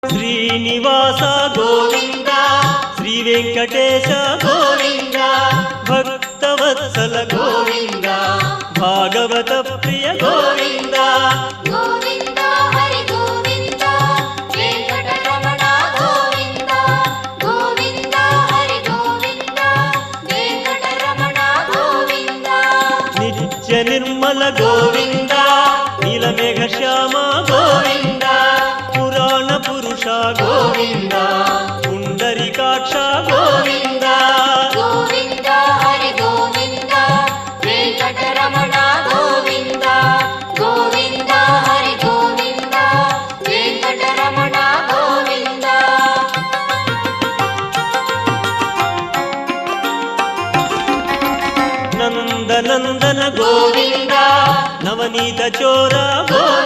శ్రీనివాస గోవింద శ్రీ వెంకటేశ గోవింద భక్తవత్సల గోవింద భాగవత ప్రియ గోవింద గోవింద హరి గోవింద వెంకటరమణ గోవింద గోవింద హరి గోవింద వెంకటరమణ గోవింద నిత్య నిర్మల గోవింద నీలమేఘ శ్యామ గోవింద పురాణ పురుష గోవింద పుండరీకాక్ష గోవింద గోవింద హరి గోవింద వెంకటరమణ గోవింద గోవింద హరి గోవింద వెంకటరమణ గోవింద నందనందన గోవింద నవనీత చోర గోవింద